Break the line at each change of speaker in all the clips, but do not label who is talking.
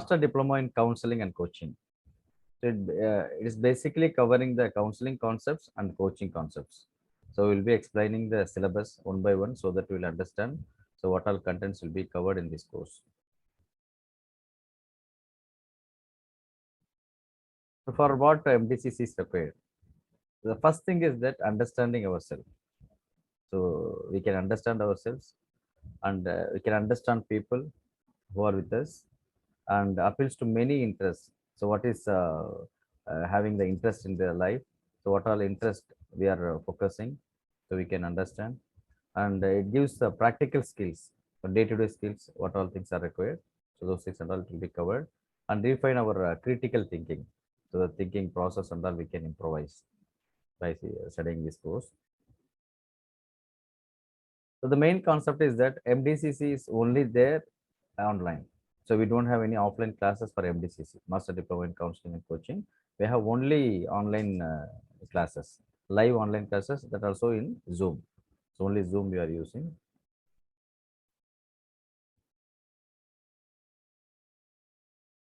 Master Diploma in Counseling and Coaching. So it is basically covering the counseling concepts and coaching concepts. So we'll be explaining the syllabus one by one so that we'll understand. So what all contents will be covered in this course. So for what MDCC is required? The first thing is that understanding ourselves. So we can understand ourselves and we can understand people who are with us and appeals to many interests. So what is having the interest in their life? So what all interest we are focusing, so we can understand, and it gives the practical skills, day-to-day skills, what all things are required. So those things and all will be covered, and refine our critical thinking. So the thinking process and all we can improvise by studying this course. So the main concept is that MDCC is only there online. So we don't have any offline classes for MDCC, Master Diploma in Counseling and Coaching. We have only online classes, live online classes that are also in Zoom. So only Zoom we are using.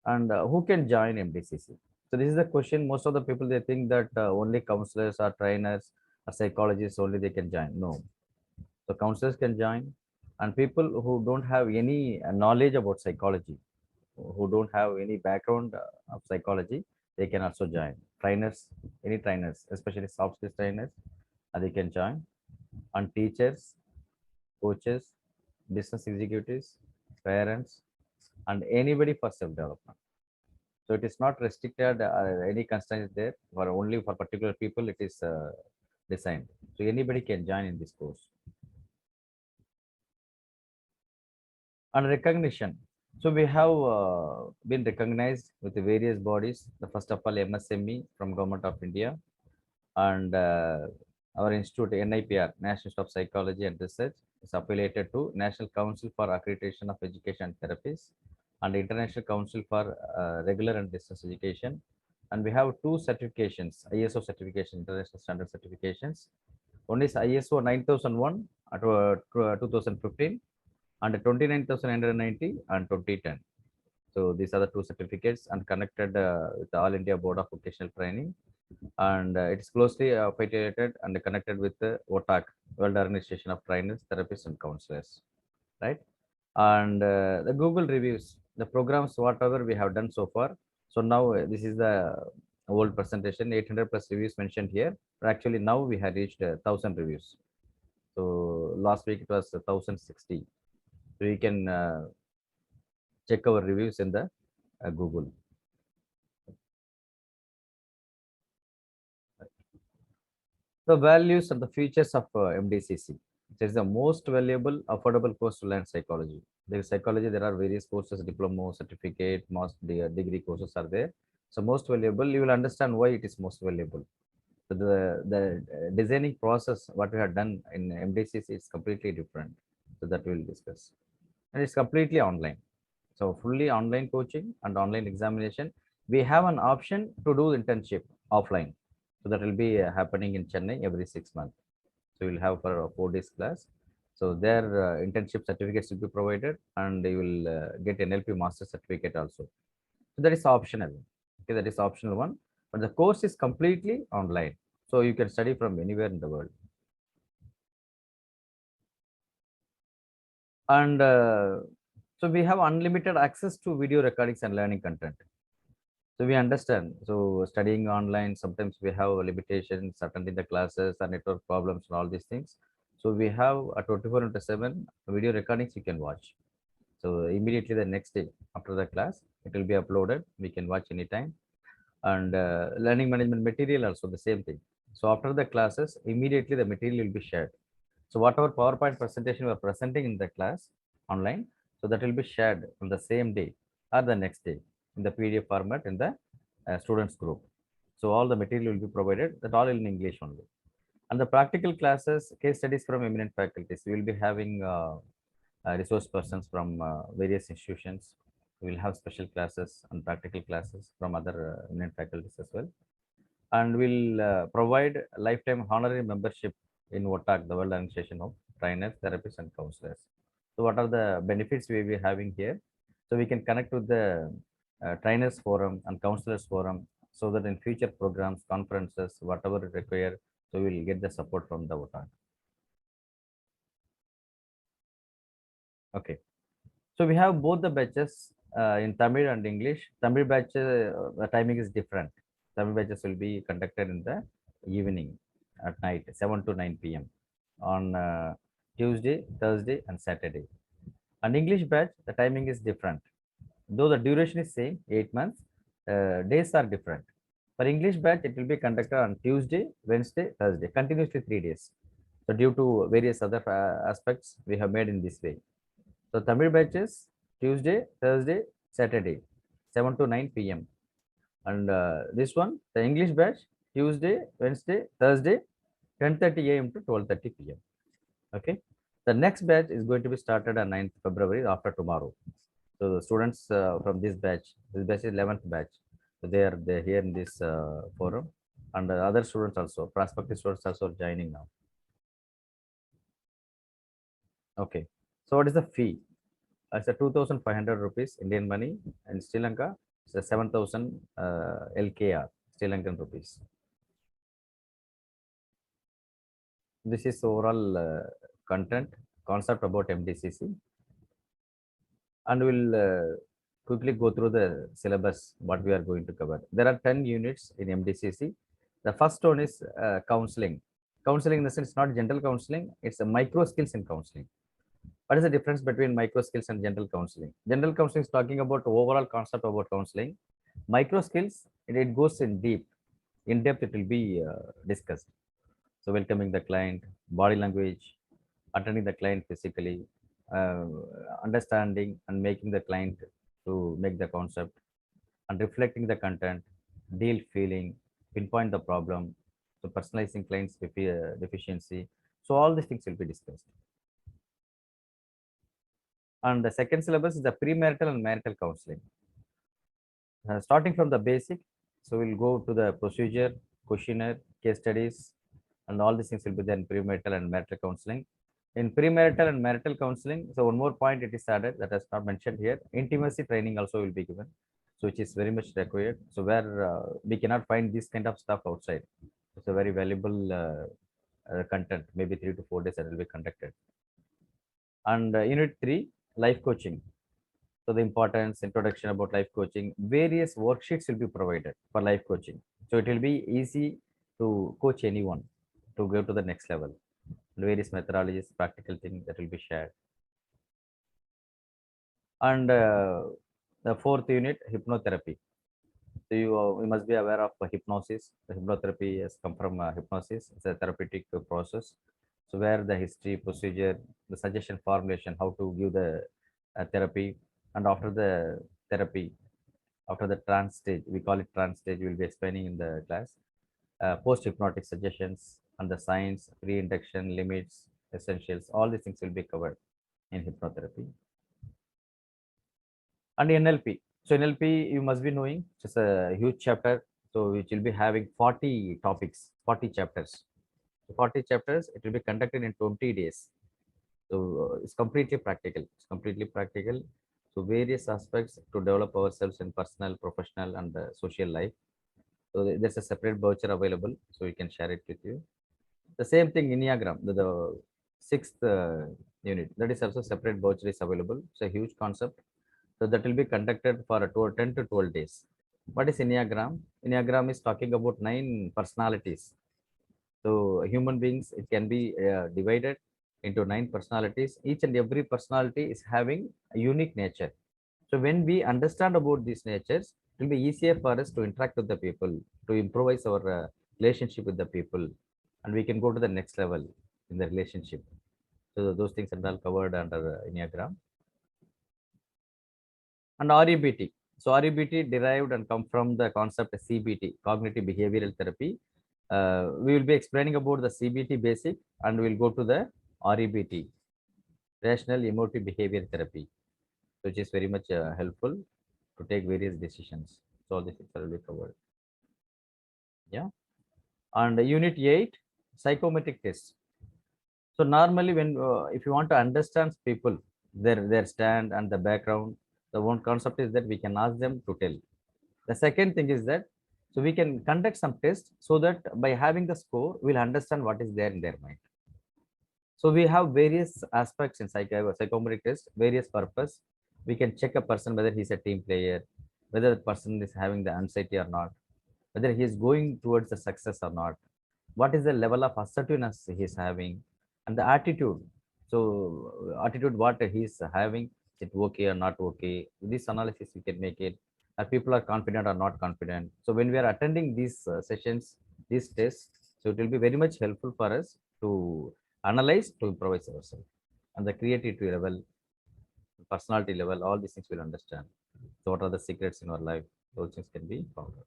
And who can join MDCC? So this is the question. Most of the people, they think that only counselors or trainers or psychologists only they can join. No, so counselors can join, and people who don't have any knowledge about psychology, who don't have any background of psychology, they can also join. Trainers, any trainers, especially soft skills trainers, they can join. And teachers, coaches, business executives, parents, and anybody for self-development. So it is not restricted, any constraints there, for only for particular people it is designed. So anybody can join in this course. And recognition. So we have been recognized with the various bodies. The first of all, MSME from Government of India, and our institute NIPR, National Institute of Psychology and Research, is affiliated to National Council for Accreditation of Education and Therapies, and International Council for Regular and Distance Education. And we have two certifications, ISO certification, International Standard certifications. One is ISO 9001 at 2015, and 29,990 and 2010. So these are the two certificates, and connected with the All India Board of Vocational Training, and it is closely affiliated and connected with the WOTAC, World Organization of Trainers, Therapists, and Counselors, right? And the Google reviews, the programs whatever we have done so far. So now this is the old presentation, 800 plus reviews mentioned here, but actually now we have reached 1,000 reviews. So last week it was 1,060. So you can check our reviews in the Google. The values and the features of MDCC. It is the most valuable, affordable course to learn psychology. There is psychology, there are various courses, diploma, certificate, master degree courses are there. So most valuable, you will understand why it is most valuable. So the designing process, what we have done in MDCC is completely different. So that we will discuss. And it's completely online. So fully online coaching and online examination. We have an option to do internship offline. So that will be happening in Chennai every 6 months. So you'll have for a 4 days class. So their internship certificates will be provided, and you will get NLP master certificate also. So that is optional. Okay, that is optional one. But the course is completely online. So you can study from anywhere in the world. And so we have unlimited access to video recordings and learning content. So we understand. So studying online, sometimes we have limitations, attending the classes and network problems and all these things. So we have a 24/7 video recordings you can watch. So immediately the next day after the class, it will be uploaded. We can watch anytime. And learning management material also the same thing. So after the classes, immediately the material will be shared. So whatever PowerPoint presentation we are presenting in the class online, so that will be shared on the same day or the next day in the PDF format in the students group. So all the material will be provided, that all in English only. And the practical classes, case studies from eminent faculties. We will be having resource persons from various institutions. We will have special classes and practical classes from other eminent faculties as well. And we'll provide lifetime honorary membership in WOTAC, the World Organization of Trainers, Therapists, and Counselors. So what are the benefits we will be having here? So we can connect with the trainers forum and counselors forum, so that in future programs, conferences, whatever it require, so we will get the support from the OTAN. Okay. So we have both the batches in Tamil and English. Tamil batch the timing is different. Tamil batches will be conducted in the evening at night, 7 to 9 p.m. on Tuesday, Thursday, and Saturday. And English batch, the timing is different. Though the duration is same, 8 months, days are different. For English batch, it will be conducted on Tuesday, Wednesday, Thursday, continuously 3 days. So due to various other aspects, we have made in this way. So Tamil batches Tuesday, Thursday, Saturday, 7 to 9 p.m. And this one, the English batch, Tuesday, Wednesday, Thursday, 10:30 a.m. to 12:30 p.m. Okay. The next batch is going to be started on 9th February after tomorrow. So the students from this batch is 11th batch. So they're here in this forum, and other students also, prospective students also joining now. Okay. So what is the fee? It's a 2,500 rupees Indian money, and Sri Lanka it's a 7,000 LKR Sri Lankan rupees. This is overall content concept about MDCC, and we'll quickly go through the syllabus what we are going to cover. There are 10 units in MDCC. The first one is counseling. Counseling in the sense not general counseling, it's a micro skills in counseling. What is the difference between micro skills and general counseling? General counseling is talking about overall concept about counseling. Micro skills, it goes in deep. In depth, it will be discussed. So welcoming the client, body language, attending the client physically, uh, understanding and making the client to make the concept, and reflecting the content, deal feeling, pinpoint the problem, so personalizing client's deficiency. So all these things will be discussed. And the second syllabus is the premarital and marital counseling. Starting from the basic, so we'll go to the procedure, questionnaire, case studies, and all these things will be there in premarital and marital counseling. In premarital and marital counseling, so one more point it is added that is not mentioned here. Intimacy training also will be given, so which is very much required. So where we cannot find this kind of stuff outside. It's a very valuable content. Maybe 3 to 4 days that will be conducted. And unit 3, life coaching. So the importance, introduction about life coaching, various worksheets will be provided for life coaching. So it will be easy to coach anyone to go to the next level. Various methodologies, practical things that will be shared. And the fourth unit, hypnotherapy. So you must be aware of hypnosis. The hypnotherapy has come from hypnosis. It's a therapeutic process. So where the history, procedure, the suggestion formulation, how to give the therapy, and after the therapy, after the trance stage, we call it trance stage, we will be explaining in the class. Post-hypnotic suggestions and the science, pre-induction, limits, essentials, all these things will be covered in hypnotherapy. And NLP. So NLP, you must be knowing, it's a huge chapter. So which will be having 40 topics, 40 chapters. So 40 chapters, it will be conducted in 20 days. So it's completely practical. It's completely practical. So various aspects to develop ourselves in personal, professional, and social life. So there's a separate voucher available, so we can share it with you. The same thing, Enneagram, the sixth unit, that is also separate voucher is available. It's a huge concept. So that will be conducted for a 10 to 12 days. What is Enneagram? Enneagram is talking about 9 personalities. So human beings, it can be divided into 9 personalities. Each and every personality is having a unique nature. So when we understand about these natures, it will be easier for us to interact with the people, to improvise our relationship with the people, and we can go to the next level in the relationship. So those things are all covered under Enneagram. And REBT. So REBT derived and come from the concept of CBT, cognitive behavioral therapy. We will be explaining about the CBT basic, and we'll go to the REBT, rational emotive behavior therapy, which is very much helpful to take various decisions. So all these things will be covered. Yeah. And unit 8, psychometric test. So normally when if you want to understand people, their stand and the background, The one concept is that we can ask them to tell. The second thing is that so we can conduct some tests so that by having the score, we'll understand what is there in their mind. So we have various aspects in psychometric test, various purpose. We can check a person whether he's a team player, whether the person is having the anxiety or not, whether he is going towards the success or not, what is the level of assertiveness he is having, and the attitude. So attitude what he is having, is it okay or not okay? With this analysis we can make it. Are people are confident or not confident? So when we are attending these sessions, these tests, so it will be very much helpful for us to analyze, to improvise ourselves, and the creativity level, personality level, all these things will understand. So what are the secrets in our life? Those things can be found out.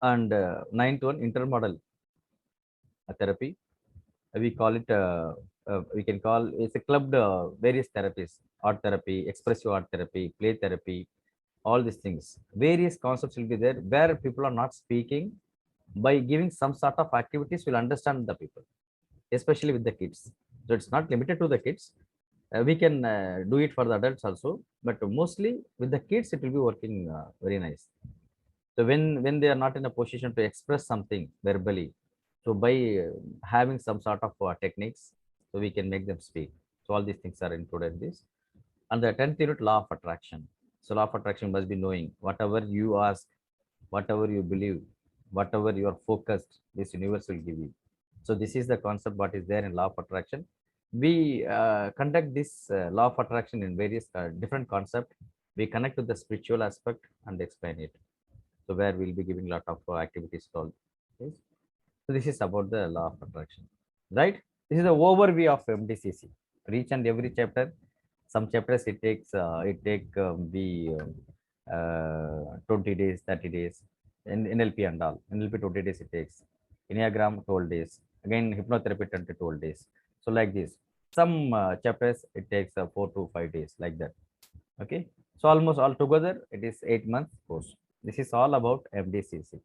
And ninth one, intermodal therapy. We call it, we can call it's a clubbed various therapies: art therapy, expressive art therapy, play therapy, all these things. Various concepts will be there where people are not speaking. By giving some sort of activities, will understand the people, especially with the kids. So it's not limited to the kids. We can do it for the adults also, but mostly with the kids, it will be working very nice. So when they are not in a position to express something verbally, so by having some sort of techniques, so we can make them speak. So all these things are included in this. And the 10th unit, law of attraction. So law of attraction must be knowing whatever you ask, whatever you believe, whatever you are focused, this universe will give you. So this is the concept what is there in law of attraction. We conduct this law of attraction in various different concept. We connect to the spiritual aspect and explain it. So where we'll be giving a lot of activities to all. Yes. So this is about the law of attraction, right? This is the overview of MDCC. For each and every chapter, some chapters it takes it take the 20 days, 30 days. In NLP and all, NLP 20 days it takes. Enneagram 12 days. Again, hypnotherapy 10 to 12 days. So like this, some chapters it takes 4 to 5 days, like that. Okay. So almost all together, it is 8 months course. This is all about MDCC.